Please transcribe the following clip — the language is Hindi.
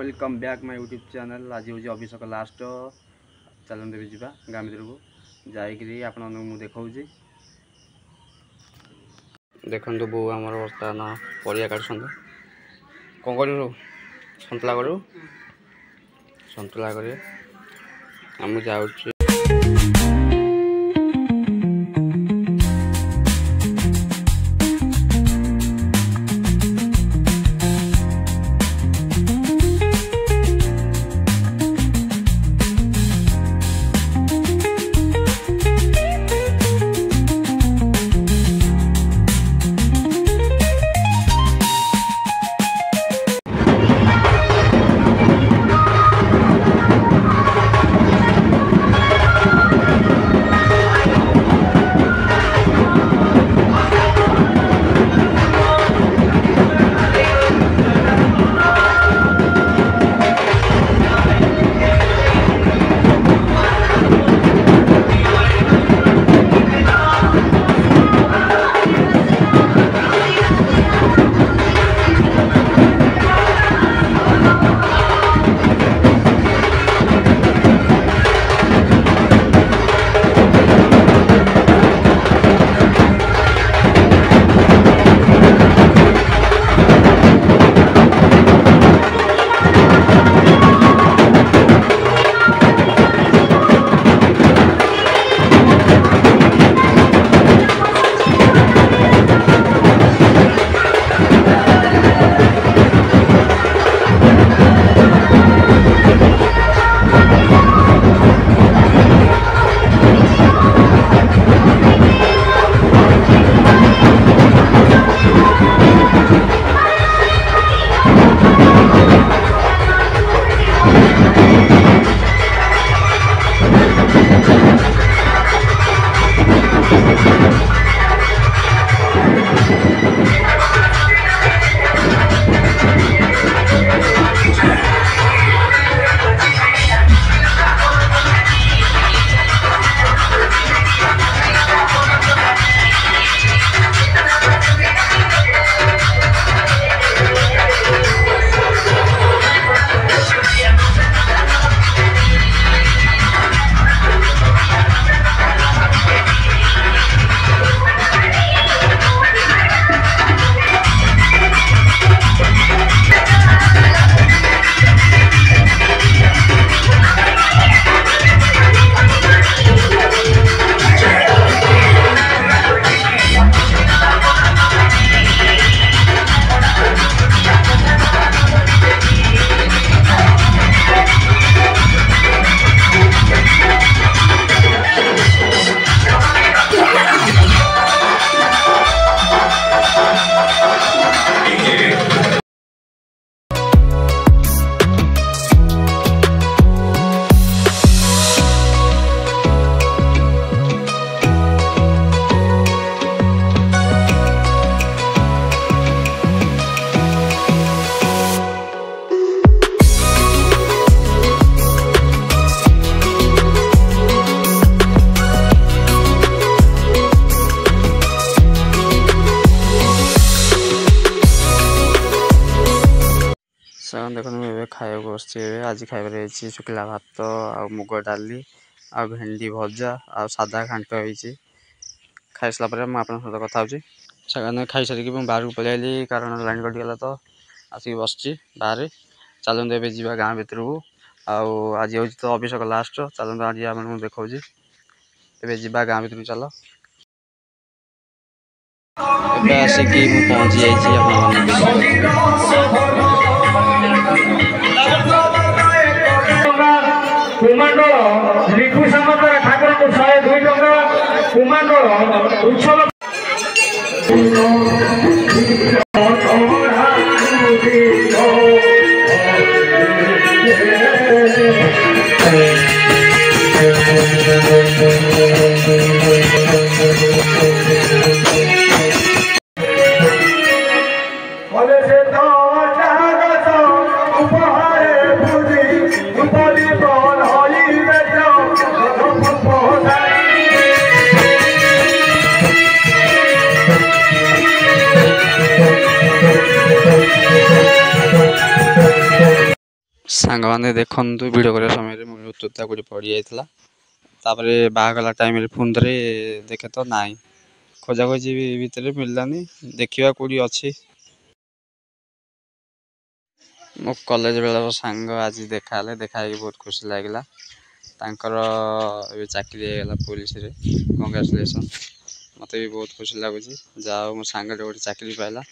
Welcome back my YouTube channel. आज हूँ अभिषेक लास्ट चलन देवी जावा गाँ भर को जाकरी आप देखा देखो बो आम बर्तमान परिया काटुं कौन करूँ सतुला करूँ सतुला कर जाऊँ देखो खाया बस आज खाइबार शुखला भात आ मुग डाली आ भेंडी भजा आ सादा घाट हो खाई सारा मुझे सहित कथा हो खाई सारिक बाहर को पलि आली कारण लाइन कटिगला तो आसिक बस बाहर चलते ए जा गाँ भर को आज हूँ तो अभिषेक लास्ट चलते आज आप देखा जा गाँ भर चल आसिक पहुँची जाइए कुमांडल रिपु सामंतर ठाकुर को 102 टका कुमांडल उत्सव ସାଙ୍ଗମାନେ ଦେଖନ୍ତୁ ଭିଡ଼ିଓ କରିବା ସମୟରେ ମୋ ଜୋତା କେଉଁଠି ପଡ଼ିଯାଇଥିଲା। ତାପରେ ବାହାଗଲା ଟାଇମ୍ରେ ପୁଣି ଥରେ ଦେଖେ ତ ନାହିଁ, ଖୋଜାଖୋଜି ଭିତରେ ମିଳିଲାନି। ଦେଖିବା କେଉଁଠି ଅଛି। ମୋ କଲେଜ ବେଳର ସାଙ୍ଗ ଆଜି ଦେଖା ହେଲେ, ଦେଖା ହେଇକି ବହୁତ ଖୁସି ଲାଗିଲା। ତାଙ୍କର ଏବେ ଚାକିରି ହେଇଗଲା ପୋଲିସରେ, କଂଗ୍ରାଚୁଲେସନ୍। ମୋତେ ବି ବହୁତ ଖୁସି ଲାଗୁଛି, ଯାହା ହଉ ମୋ ସାଙ୍ଗଟେ ଗୋଟେ ଚାକିରି ପାଇଲା।